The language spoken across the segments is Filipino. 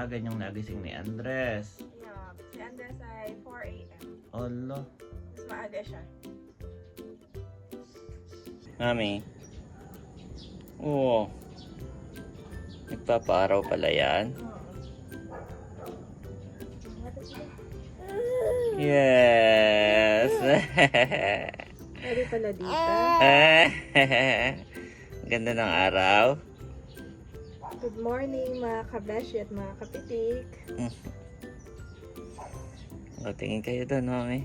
ganyang nagising ni Andres. Yeah, si Andres ay 4 a.m. Olo. Mas maaga siya. Mami. Oo. Nagpapaaraw pala yan. Yes. Pwede pala dito. Ganda ng araw. Good morning mga kabeshi at mga kapitik. O, tingin kayo doon, mami.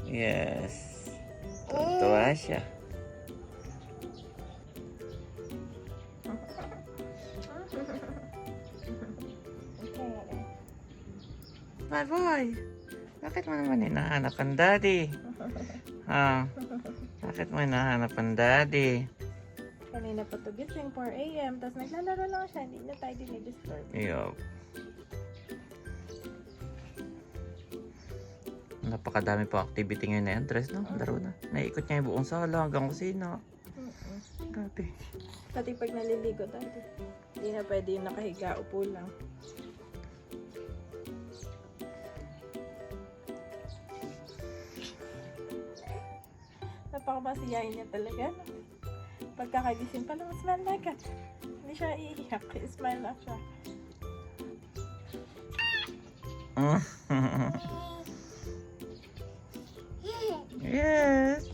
Yes. Tuwa siya. My boy, bakit mo naman hinahanap ang daddy? Ha? Bakit mo hinahanap ang daddy? Kanina pa to gising 4 a.m. Tapos naglalaro lang siya. Hindi na tayo dinidisturb. Yup. Napakadami pa activity ngayon na Andres, no? Laro na. Naikot niya yung buong sala hanggang kusina. Grabe. Pati pag naliligo dati. Hindi na pwede yung nakahiga, upo lang. Napakamasayahin niya talaga, no? Pagkakagising pa lang, smile like it. Hindi siya iiyak, smile lang siya. Yes.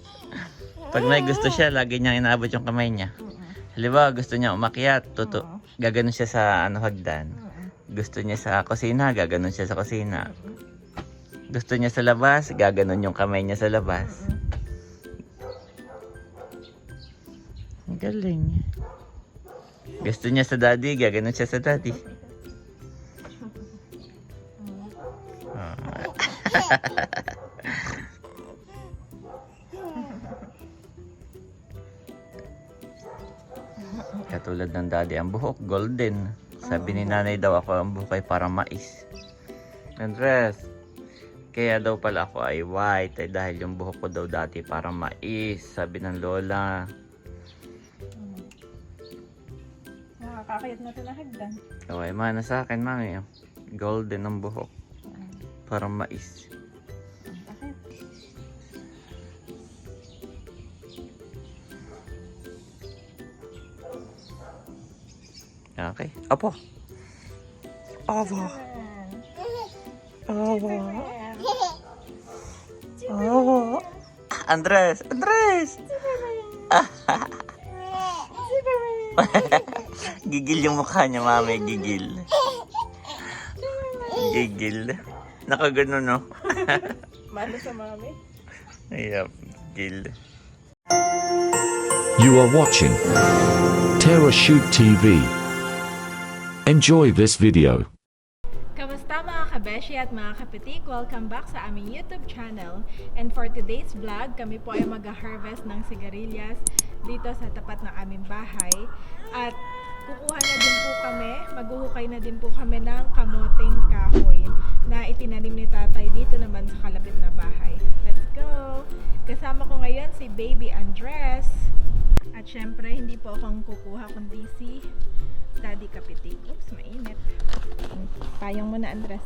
Pag may gusto siya, lagi niyang inaabot yung kamay niya. Halimbawa, gusto niya umakyat, gaganon siya sa hagdan. Gusto niya sa kusina, gaganon siya sa kusina. Gusto niya sa labas, gaganon yung kamay niya sa labas. Ang galing. Gusto niya sa daddy, gaganon siya sa daddy. Katulad ng daddy, ang buhok golden. Sabi ni nanay daw ako, ang buhok ay parang mais. Andres, kaya daw pala ako ay white ay dahil yung buhok ko daw dati parang mais. Sabi ng lola. Nakakakayat na ito na hagdan. Okay, mana sa akin, mami. Golden ang buhok. Parang mais. Okay. Apo. Apo. Apo. Apo. Andres! Andres! Gigil yung mukha niya, mami. Gigil. Gigil. Nakagano, no? Mano sa mami? Yup. Gigil. You are watching TerraShoot TV. Enjoy this video. Kamusta mga kabeshi at mga kapitik? Welcome back sa aming YouTube channel. And for today's vlog, kami po ay mag-harvest ng sigarilyas dito sa tapat ng aming bahay. At kukuha na din po kami, maghuhukay na din po kami ng kamoting kahoy na itinanim ni tatay dito naman sa kalapit na bahay. Let's go! Kasama ko ngayon si Baby Andres. At syempre, hindi po akong kukuha kundi si Daddy Kapitik. Oops, mainit. Payong mo na, Andres.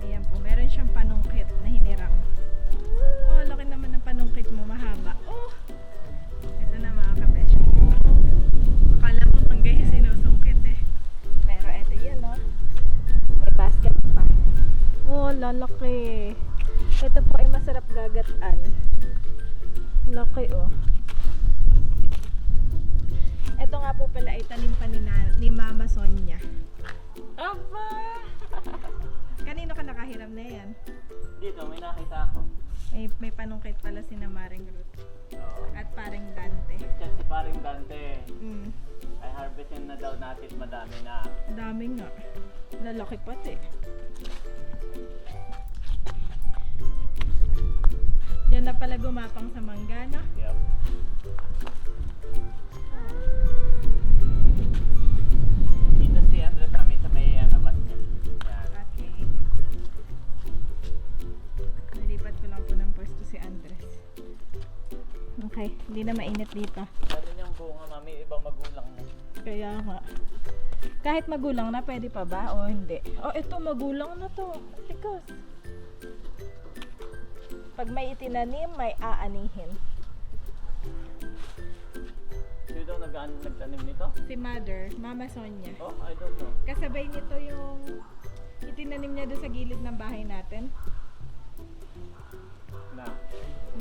Ayan po, meron siyang panungkit na hiniram. Oh, laki naman ng panungkit mo, mahaba. Oh! Ito na mga kabeshi. Akala ko manggay sinusungkit eh. Pero ito yan, oh. May basket pa. Oh, lalaki. Ito po ay masarap gagataan. Laki, oh. Ito nga po pala ay tanim pa ni Mama Sonia. Aba! Kanino ka nakahiram na yan? Dito, may nakita ako. May panungkit pala si na Maring Ruth. At Paring Dante. Diyan si Paring Dante. Mm. Ay harvestin na daw natin, madami na. Dami nga. Lalaki pati. Diyan na pala gumapang sa mangga, no? Yep. Dito si Andres kami sa may nabat niya. Yan. Okay. Nalipat ko lang po ng pwesto si Andres. Okay, hindi na mainit dito. Meron yung bunga, mami. Mami, ibang magulang na. Kaya nga. Kahit magulang na, pwede pa ba o hindi? Oh, ito magulang na to. Tikas. Pag may itinanim, may aanihin. Sino daw nagtanim nito? Si Mother, Mama Sonia. Oh, I don't know. Kasabay nito yung itinanim niya doon sa gilid ng bahay natin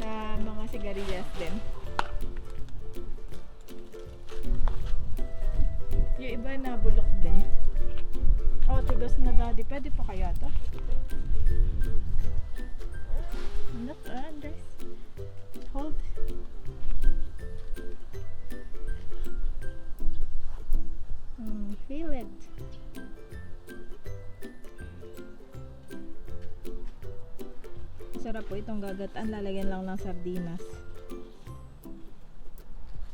na mga sigarilyas din. Yung iba na bulok din. Oh, tigas na daddy. Pwede pa kaya to? Look, Andres. Hold. Feel it. Sarap po itong gagataan. Lalagyan lang ng sardinas.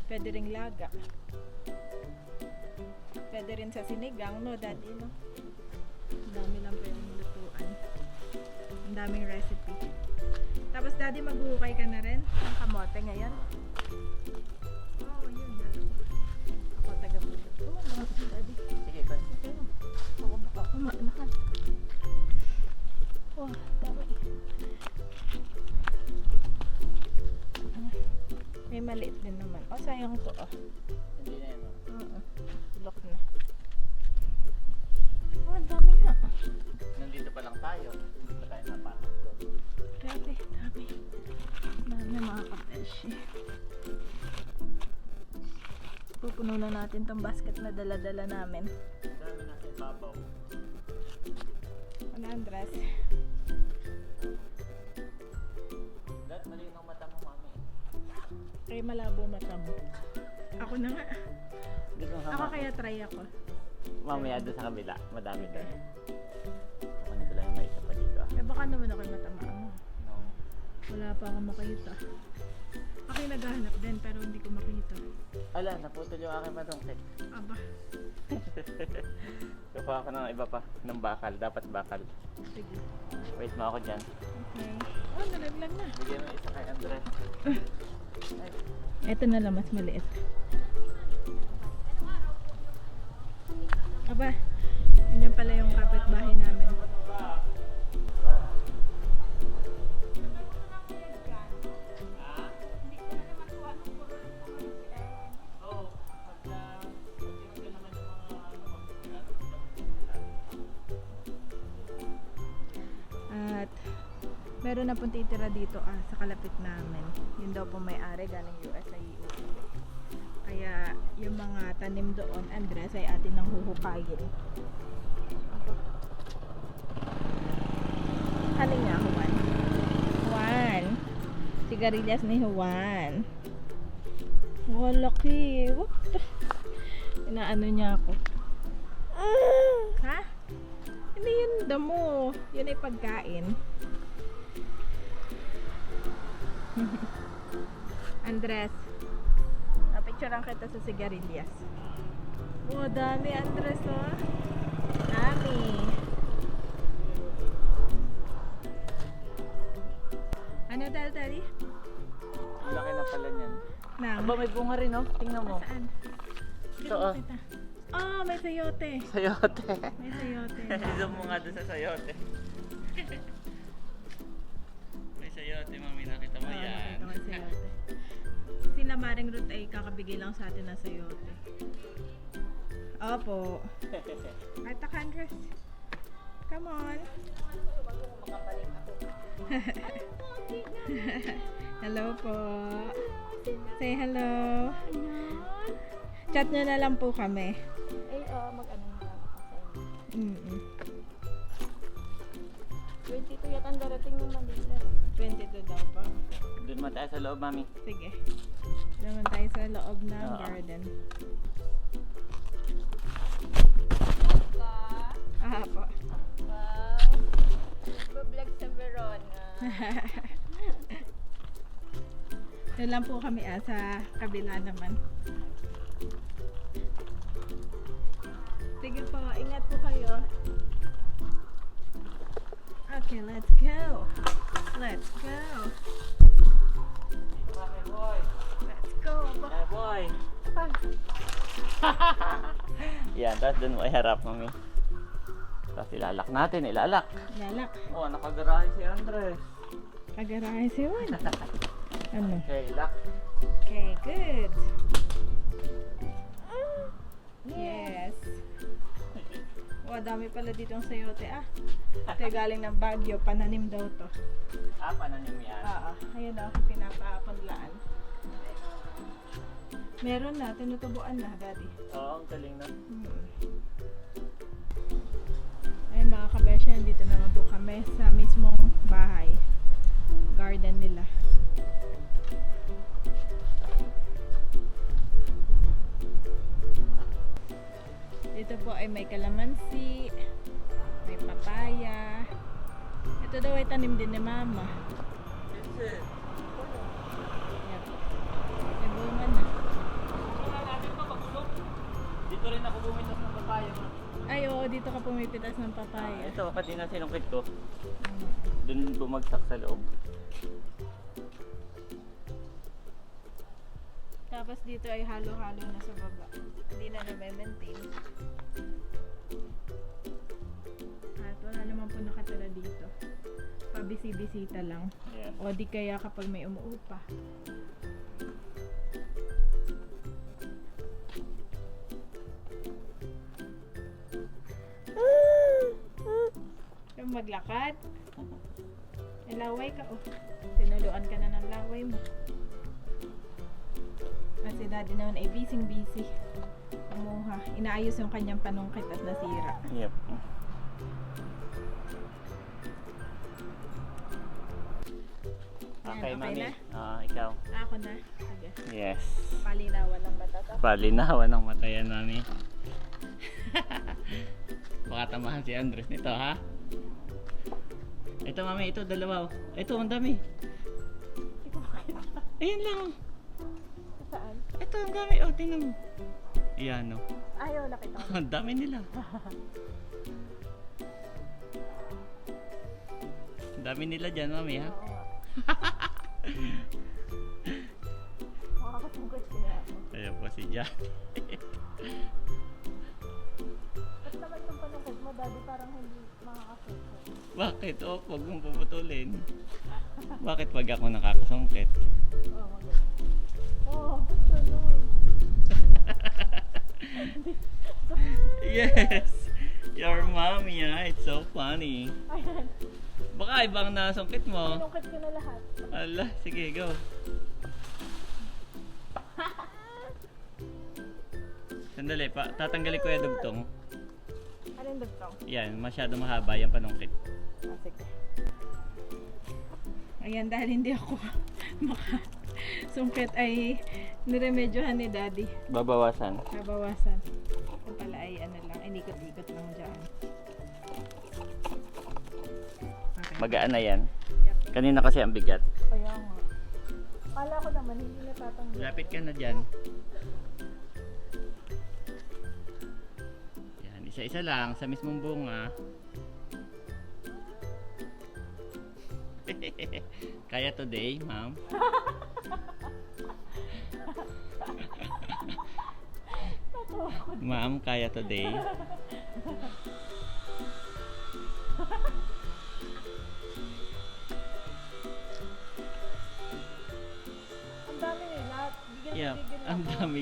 Pwede ring laga. Pwede rin sa sinigang, no, daddy, no? Ang dami lang pwedeng lutuan. Ang daming recipe. Tapos, daddy, maghuhukay ka na rin ng kamote ngayon. Oh, yun, dalawa. Ako taga-luto. Oh, ang dami, daddy. Sige, pa. Okay, no? Ako baka kumanakan. Wow, dami. May maliit din naman. Oh, sayang to, oh. Hindi na yan. Oo. Lock na. Oh, ang dami nga. Nandito pa lang tayo. Hindi pa tayo napasok. Grabe, dami. Dami mga kapeshi. Pupuno na natin tong basket na dala-dala namin. Ang dami nasa ibabaw. Ano, Andres? Dahil malinaw mata mo, Mami. Kaya malabo mata mo. Ako na nga. Hindi ko Ako kaya try ako. Mamaya doon sa kabila. Madami doon. Ako nito lang yung may isa pa dito. Eh baka naman ako matamaan mo. No. Wala pa akong makita. Ako yung naghahanap din pero hindi ko makita. Ala, naputol yung aking matungkit. Aba, Kukuha ako ng iba pa. Ng bakal. Dapat bakal. sige. Wait mo ako dyan. Okay. Oh, nalaglag na. Bigyan mo isa kay Andres. Ito na lang, mas maliit. Aba, yun pala yung kapitbahay namin. At meron na pong titira dito sa kalapit namin. Yun daw po may-ari galing US ay uuwi. Kaya yung mga tanim doon, Andres, ay atin nang huhukayin. Ano nga, Juan? Juan! Sigarilyas ni Juan. Oh, laki! What the? Inaano niya ako. Ha? Hindi yun damo. Yun ay pagkain. Andres, napicturean kita sa sigarilyas. Oh, dami, Andres, oh. Dami. Ano, Daddy? Ang laki na pala niyan. Nang. Aba, may bunga rin, oh. Tingnan mo. Saan? Ito, oh. Kita. Oh, may sayote. Sayote. May sayote. Zoom mo nga doon sa sayote. May sayote, Mami. Nakita mo yan. Nakita ko yung sayote. Sila Maring Ruth ay kakabigay lang sa atin ng sayote. Opo. Ata Andres. Come on. Hello po. Say hello. Chat nyo na lang po kami. Ay, mag-ano na lang ako sa inyo. 22 yata ang darating ng Manila. 22 daw po. Doon mo tayo sa loob, Mami. Sige. Naman tayo sa loob ng Oo. garden. Ka? Ah po. Wow. Bablog sa Verona. Doon lang po kami sa kabila naman. Sige po, ingat po kayo. Okay, let's go. Let's go. Mami, boy. Let's go. Aba. Boy. pa. Yan, tapos dun mo iharap, mami. Tapos ilalak natin, ilalak. Lalak. Oh, nakagarahe si Andres. Agarahe si Juan. Ano? Okay, lock. Okay, good. Yes. Oh, dami pala ditong sayote ah. Ito galing ng Baguio, pananim daw to. Ah, pananim yan. Oo, ayun daw, pinapapunlaan. Meron na, tinutubuan na, daddy. Oo, ang galing na. Ayun mga kabesya, dito naman po kami sa mismong bahay. Garden nila. Dito po ay may kalamansi, may papaya. Ito daw ay tanim din ni mama. Yep. May bunga na. Dito rin ako bumitas ng papaya. Ay oo, dito ka pumipitas ng papaya. Ito, pati na sinungkit ko. Dun bumagsak sa loob. Tapos dito ay halo-halo na sa baba. Hindi na na-maintain. At wala naman po nakatira dito. Pabisi-bisita lang. Yeah. O di kaya kapag may umuupa. Yung maglakad. Ilaway ka oh. Tinuluan ka na ng laway mo. At si daddy naman ay busy. Kumuha. Inaayos yung kanyang panungkit at nasira. Yep. Yan, Okay, okay mami. na? Ikaw. Ako na. Sige. Yes. Palinawan ng mata to. Palinawan ng mata yan, mami. Baka tamahan si Andres nito, ha? Ito, mami. Ito, dalawa. Ito, ang dami. Ayan lang. Oh. Saan? Ito, ang dami. Oh, tingnan mo. Ayan, oh. Ayaw, nakita ko. Ang dami nila. Ang dami nila dyan, mami, ha? Oo nga. Makakatungkot siya ako. Ayan po si Jan. Ba't naman yung panungkot mo, daddy, parang hindi makakasungkot? Bakit? Oh, huwag mong puputulin. Bakit pag ako nakakasungkit? Oo, maganda. Oo, ba't ganun? Yes! Your mommy, ah. It's so funny. Ayan, Baka ibang nasungkit mo. panungkot ko na lahat. Ala, sige, go. Sandali pa, tatanggalin ko yung dugtong. Anong dugtong? Yan, masyado mahaba yung panungkit. Ah, sige. Ayan, dahil hindi ako makasungkit ay niremedyohan ni daddy. Babawasan. Nabawasan. Kung pala ay ano lang, inikot-ikot lang dyan. Okay. Magaan na yan. Yep. Kanina kasi ang bigat. Kaya nga. Kala ko naman, hindi natatanggal. Lapit ka na dyan. Yan, isa-isa lang sa mismong bunga. Kaya today, ma'am? Ma'am, kaya today? Ang dami nila. Yeah, Bigyan ang ako. dami.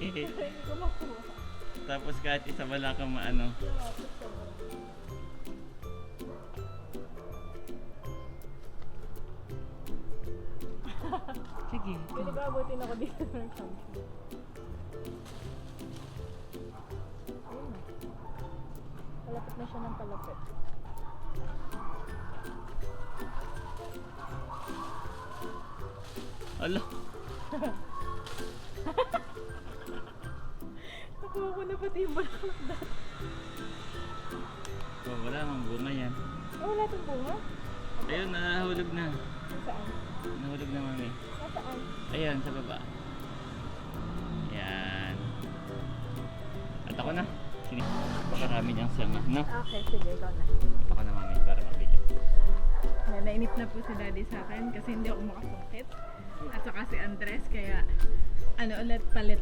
Hindi ko makuha. Tapos kahit isa wala kang maano. Lapit ka ba? Sige. Pinag-aabutin ako dito ng kampi. Ayun na. Palapit na siya ng palapit. Ala, Nakuha ko na pati yung bulaklak dati. oh, wala mang bunga yan. Oh, wala itong bunga? Ayun, nahulog na. Saan? Nahulog na, mami. Nasaan? Ayan, sa baba. Yan. At ako na. Baka kami niyang sama, no? Okay, sige, ikaw na. At ako na, mami, para mabilis. Nainip na po si daddy sa akin kasi hindi ako makasungkit. At saka si Andres, kaya ano ulit palit.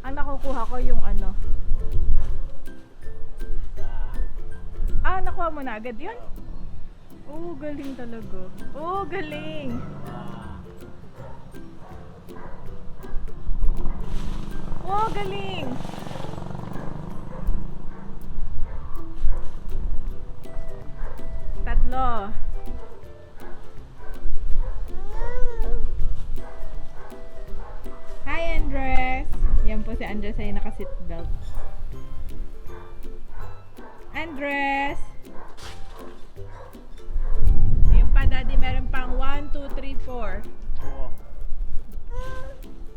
Ang nakukuha ko yung ano. Ah, nakuha mo na agad yun? Oh, galing talaga. Oh, galing. Oh, galing. Tatlo. Hi, Andres. Yan po si Andres ay naka-seatbelt. Andres! Ayun pa, Daddy. Meron pang 1, 2, 3, 4. Oo.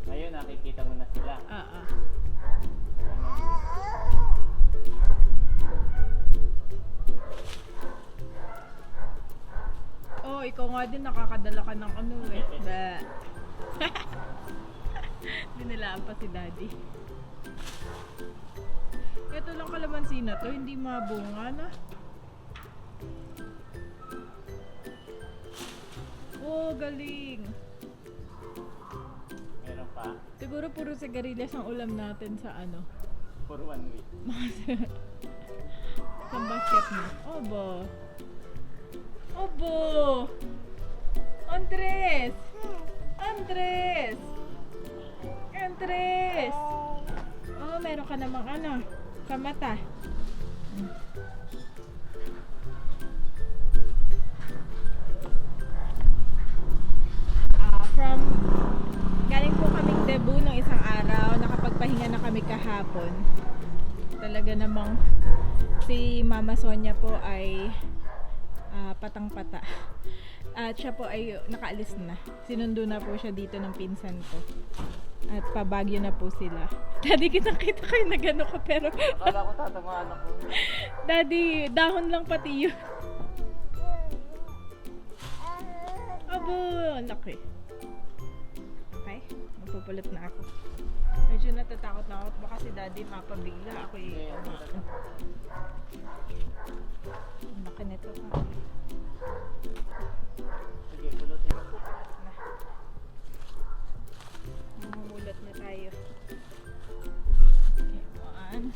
Ngayon, nakikita mo na sila. Oo. Oh, ikaw nga din nakakadala ka ng ano eh. Ba. Dinilaan pa si Daddy. Ito lang kalamansi na to, hindi mabunga na. Oh, galing. Meron pa. Siguro puro sigarilyas ang ulam natin sa ano. For 1 week. Sa basket mo. Obo. Obo. Andres. Andres. Andres. Oh, meron ka namang ano. Sa mata. From galing po kaming Cebu ng isang araw, nakapagpahinga na kami kahapon. Talaga namang si Mama Sonia po ay patang-pata. At siya po ay nakaalis na. Sinundo na po siya dito ng pinsan ko. At pabagyo na po sila. Daddy, kitang-kita kayo na gano'n ko pero Akala ko tatamaan ako. Daddy, dahon lang pati yun. Abo, ang laki. Okay, magpupulot na ako. Medyo natatakot na ako. Baka si Daddy mapabigla. Ako ang laki nito. Sige, pulutin mo. Mamumulot na tayo. Okay, 1,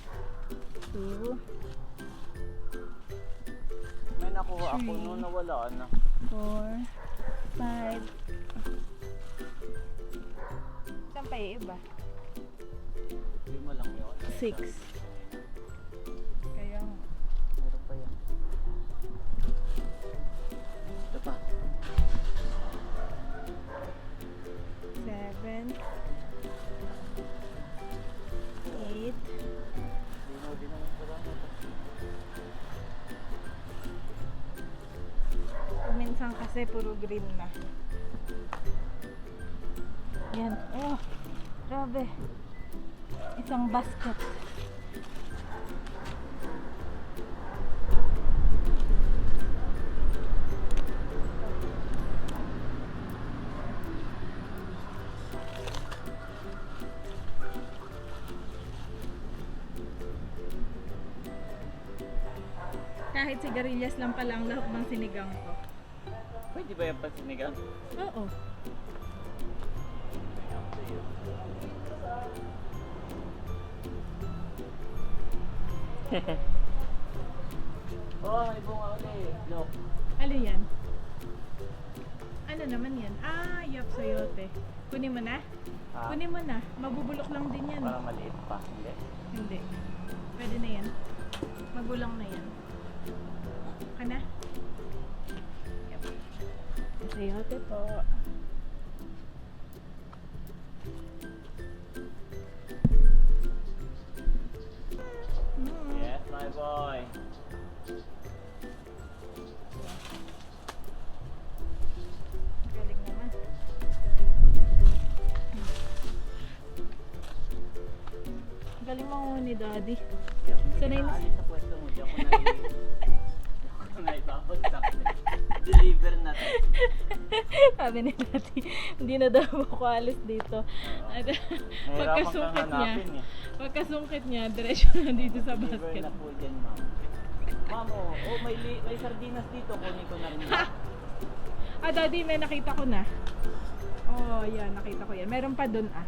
2, May nakuha ako Three. noon, nawala na. 4, 5. Saan pa yung iba? Lima lang yun. 6. Kaya Meron pa yan. Ito pa. 7, 8. Lino, di naman pala. Minsan kasi puro green na. Yan. Oh, grabe. Isang basket. Kahit sigarilyas lang pala ang lahok ng sinigang ko. Pwede ba yung pasinigang? Oo. Oo, may bunga ulit. Look. Ano yan? Ano naman yan? Ah, yap sayote. Kunin mo na? Ah, Kunin mo na. Mabubulok lang din yan. parang maliit pa. Hindi. Hindi. Pwede na yan. Magulang na yan. Kana? Yep. Sayote po. Yes, my boy. Galing naman. Galing mo ni Daddy. Sanay na. Alis sa pwesto mo. Di ako naibabagsak. Deliver na to. Sabi ni Daddy, hindi na daw ako alis dito. At Nahirapan kang pagkasungkit niya, hanapin eh. pagkasungkit niya, diretso na dito sa Deliver basket. na po dyan, ma'am. Ma'am, oh, may sardinas dito. Kunin ko na rin. Ah, Daddy, may nakita ko na. Oh, yan, nakita ko yan. Meron pa dun ah.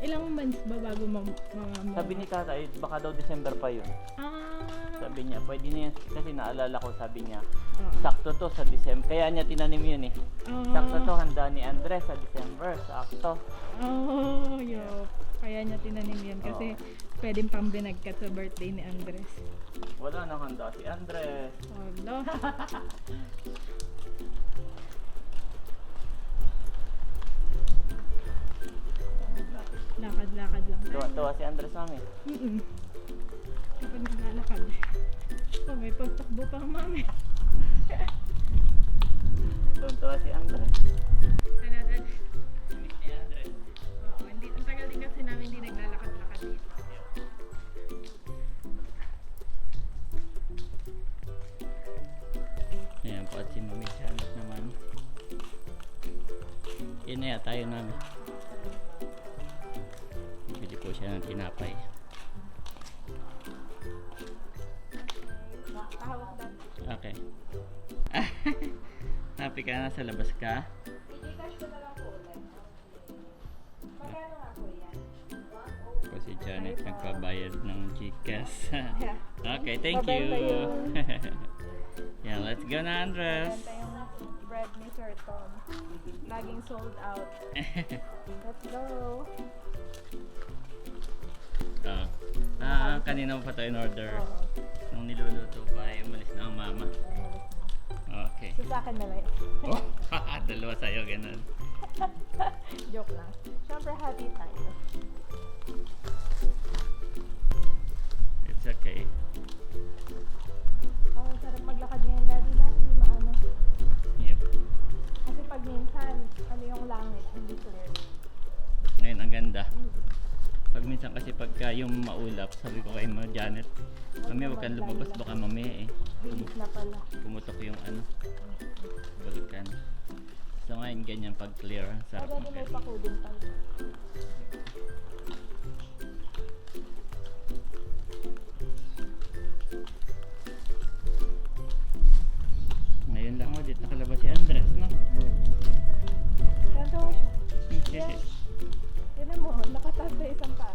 Ilang months ba bago Sabi ni tatay, baka daw December pa yun. Sabi niya, pwede na yan. Kasi naalala ko, sabi niya, sakto to sa December. Kaya niya tinanim yun eh. Sakto to, handa ni Andres sa December. Sakto. Yup. Kaya niya tinanim yan kasi pwedeng pambinagkat sa birthday ni Andres. Wala nang handa si Andres. Wala. Lakad-lakad lang. Tuwa si Andres mami. Kapag naglalakad. Oh, may pagtakbo pa ang mami. Tuwa si Andres. Ano? Miss ni Andres. Oo, ang tagal din kasi namin hindi naglalakad-lakad dito. Ayan po at si Mami Janet naman. Inaya tayo namin. Bili po siya ng tinapay. Pahawak dati. Okay. Happy ka na sa labas ka? I-cash ko na lang po ulit. Magkano nga po yan? Po si Janet nagpabayad ng Gcash. Yeah. Okay, thank you. Mabenta Yeah, let's go na Andres. Benta yung bread ni Sir Tom. Laging sold out. Let's go. Kanina mo pa ito in order. Oo. Nung niluluto pa, ay umalis na ang mama. Okay. So sa akin na lang. Oh, dalawa sa'yo, ganun. Joke lang. Siyempre happy tayo. It's okay. Oh, sarap maglakad ngayon daddy na. Hindi maano. Yep. Kasi pag minsan, ano yung langit, hindi clear. Ngayon, ang ganda. Pag minsan kasi pagka yung maulap, sabi ko kay Ma'am Janet, mami huwag kang lumabas, baka mamaya Release na pala. pumutok yung vulkan. So ngayon ganyan pag clear, ang sarap Pero may mag pakudin pala. Ngayon lang ako dito nakalabas si Andres, no? Ganto nga siya. Tignan mo, nakatag na isang pa.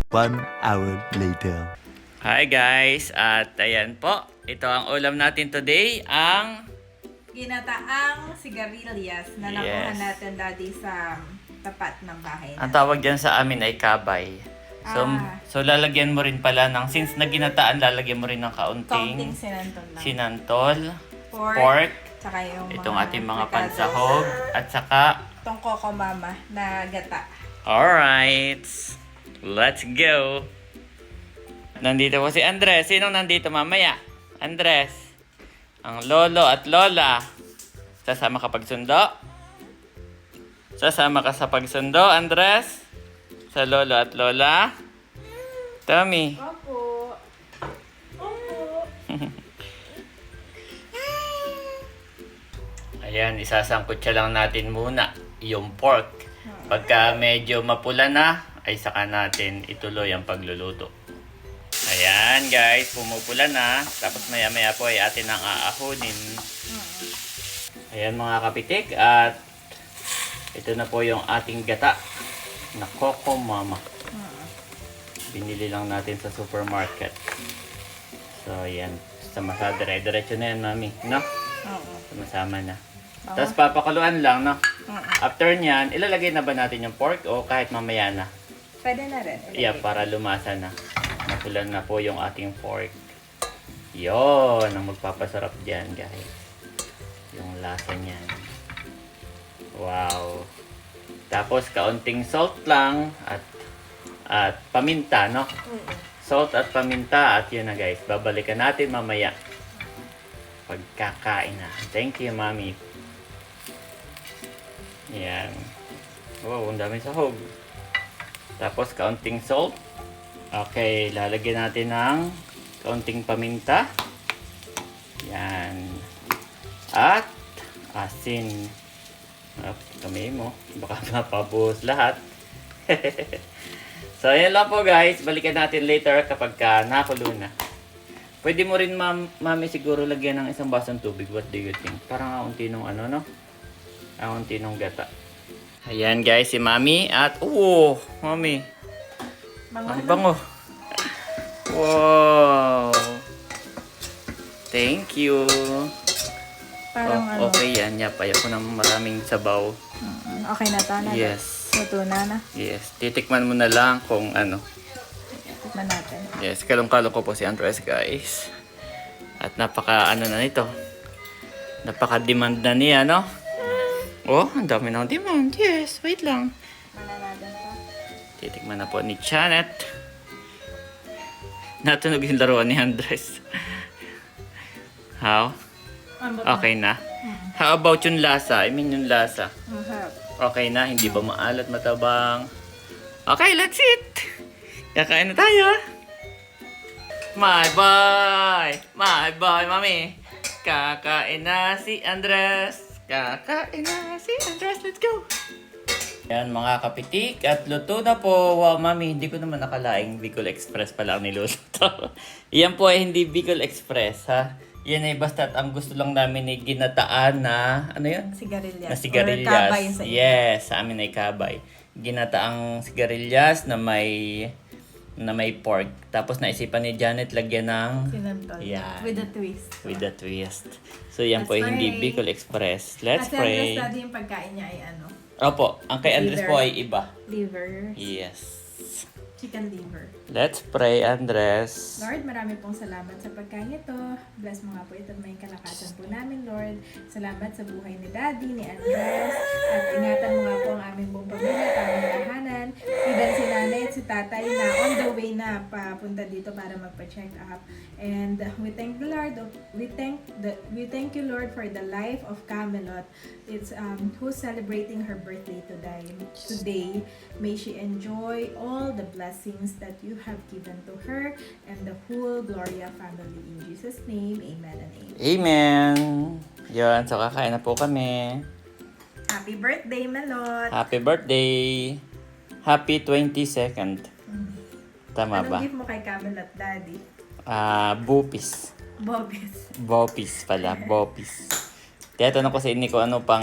One hour later. Hi guys, at ayan po, ito ang ulam natin today, ang Ginataang sigarilyas na nakuha natin daddy sa tapat ng bahay ang tawag dyan sa amin ay kabay. So lalagyan mo rin pala ng, since na ginataan, lalagyan mo rin ng Counting kaunting sinantol lang. sinantol, Pork, pork, tsaka yung itong mga ating mga fricados. pansahog, at saka, Itong Coco Mama na gata. alright, let's go! Nandito po si Andres. Sinong nandito mamaya? Andres. Ang lolo at lola. Sasama ka pagsundo? Sasama ka sa pagsundo, Andres? Sa lolo at lola? Tommy. Opo. Opo. Ayan, isasangkot siya lang natin muna yung pork. Pagka medyo mapula na, ay saka natin ituloy ang pagluluto. Ayan guys, pumupula na. Tapos maya maya po ay atin ang aahunin. Ayan mga kapitik, at ito na po yung ating gata na Coco Mama. Binili lang natin sa supermarket. So ayan, sama-sama, dire-diretso na yan mami, no? Oo. Sumasama na. Tapos papakuluan lang, no? After nyan, ilalagay na ba natin yung pork o kahit mamaya na? Pwede na rin. Yeah, para lumasa na. Mapulan na po yung ating pork. Yon ang magpapasarap dyan, guys. Yung lasa niyan. Wow. Tapos kaunting salt lang at paminta, no? Salt at paminta, at yun na guys. Babalikan natin mamaya. Pagkakain na. Thank you, Mami. Yan. Wow, ang daming sahog. Tapos kaunting salt. Okay, lalagyan natin ng kaunting paminta. Yan. At asin. Kamay mo. Baka mapabuhos lahat. So, ayan lang po guys. Balikan natin later kapag nakulo na. Pwede mo rin, mami, siguro lagyan ng isang basong tubig. What do you think? Parang aunti nung ano, no? Aunti nung gata. Ayan guys, si mami. At, mami. Ang bango. Wow. Thank you. Parang Okay yan. Ayaw ko ng maraming sabaw. Okay na to na. Yes. Luto na. Yes. Titikman mo na lang kung ano. Tikman natin. Yes, kalong-kalong ko po si Andres, guys. At napaka na nito. Napaka-demand na niya, no? Oh, ang dami ng demand. Yes, wait lang. Mananadan pa. Titikman na po ni Janet. Natunog yung laruan ni Andres. How? Okay na? How about yung lasa? I mean yung lasa. Masarap. Okay na? Hindi ba maalat, matabang? Okay, let's eat! Kakain na tayo. My boy! My boy, mami! Kakain na si Andres! Kakain na si Andres! Let's go! Yan mga kapitik at luto na po. Wow, mami, hindi ko naman nakalaing Bicol Express pala ang niluto. Yan po ay hindi Bicol Express, ha? Yan ay basta't ang gusto lang namin ay ginataan na, ano yun? Sigarilyas. Na sigarilyas. Or kabay sa inyo. Yes, sa amin ay kabay. Ginataang sigarilyas na may pork. Tapos naisipan ni Janet lagyan ng Sinantol. Yan. With a twist. with the twist. So yan po ay Let's hindi pray. Bicol Express. Let's Kasi pray. Andres, daddy, yung pagkain niya ay ano? Opo, ang kay Andres Liver. po ay iba. Liver. Yes. Chicken liver. Let's pray, Andres. Lord, marami pong salamat sa pagkain ito. Bless mo nga po ito at may kalakasan po namin, Lord. Salamat sa buhay ni Daddy, ni Andres. At ingatan mo nga po ang aming buong pamilya, aming tahanan. Even si nanay at si tatay na on the way na papunta dito para magpa-check up. And we thank the Lord. We thank you, Lord, for the life of Camelot. It's who's celebrating her birthday today. May she enjoy all the blessings that you have given to her and the whole Gloria family. In Jesus' name, amen and amen. Amen. Yan, so kakain na po kami. Happy birthday, Melot! Happy birthday. Happy 22nd. Tama Anong ba? gift mo kay Camelot, Daddy? Bupis. Bobis. Bopis pala, Bopis. Tiyatanong ko sa inyo kung ano pang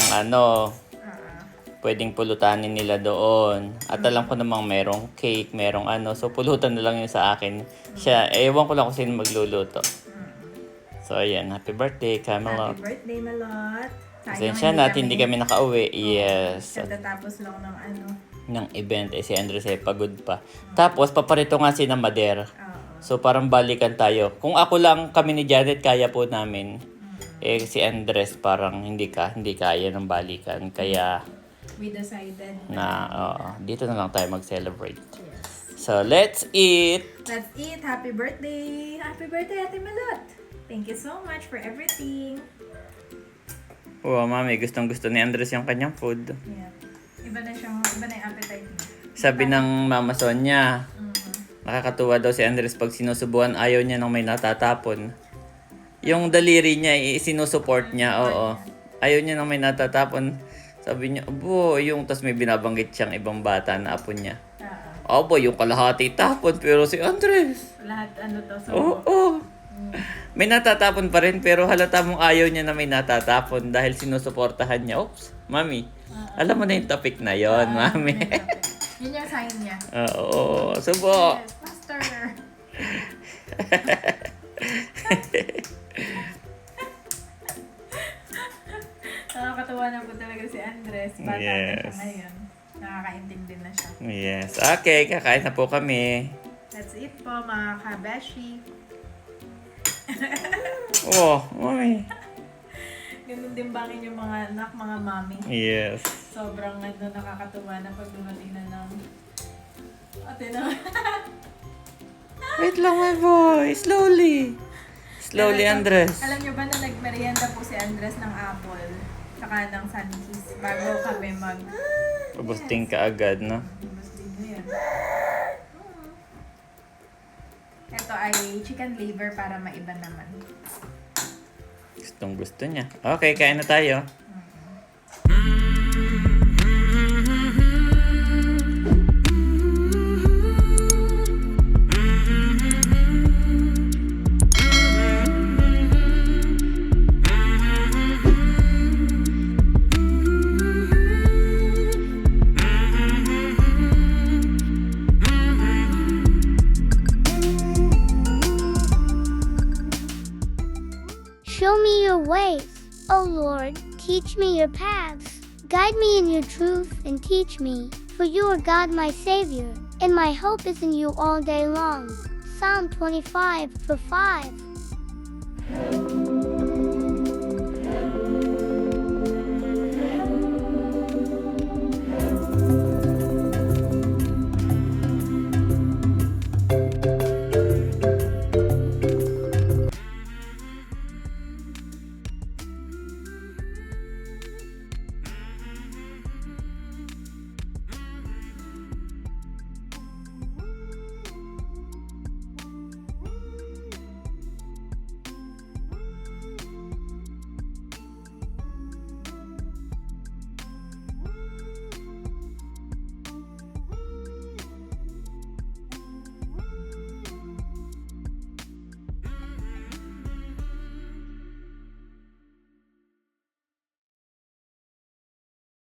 pwedeng pulutanin nila doon. At alam ko namang merong cake, merong So pulutan na lang yun sa akin. Siya, ewan ko lang kung sino magluluto. So ayan, happy birthday, Camelot. Happy birthday, Melot! Pasensya natin, hindi kami nakauwi. Yes. Katatapos lang ng Ng event, si Andres ay pagod pa. Tapos, paparito nga si na Mader. Oo. So, parang balikan tayo. Kung ako lang, kami ni Janet, kaya po namin. Si Andres, parang hindi kaya ng balikan. Kaya, We decided dito na lang tayo mag-celebrate. yes. So, let's eat! Let's eat! Happy birthday! Happy birthday, Ate Melot! Thank you so much for everything! Wow, mami, gustong-gusto ni Andres yung kanyang food. Yeah. Iba na yung appetite niya. Sabi ng Mama Sonia, nakakatuwa daw si Andres pag sinusubuan, ayaw niya nang may natatapon. Yung daliri niya, sinusuport niya, oo. Ayaw niya nang may natatapon. Sabi niya, tas may binabanggit siyang ibang bata na apo niya. Yung kalahati tapon, pero si Andres. Lahat so... Oo. May natatapon pa rin, pero halata mong ayaw niya na may natatapon dahil sinusuportahan niya. Oops, mami. Alam mo na yung topic na yon, mami. Yun yung sign niya. Oo, subo. Yes, Pastor! Nakakatawa na po talaga si Andres. Bata na siya Yes. ngayon. Nakakaintindi na siya. Yes. Okay, kakain na po kami. That's it po mga kabeshi. Mami. Ganun din bangin yung mga anak, mga mami. Yes. Sobrang nakakatuwa na pag dumating na ng... Ate na. Wait lang, my boy. Slowly. Slowly, Andres. Alam niyo ba na nagmerienda po si Andres ng apple saka ng Sunkies bago kami Pabusting ka agad, no? Bustin mo yan. Ito ay chicken liver para maiba naman. Gustong gusto niya. Okay, kain na tayo. ways. O Lord, teach me your paths. Guide me in your truth and teach me. For you are God my Savior, and my hope is in you all day long. Psalm 25:5.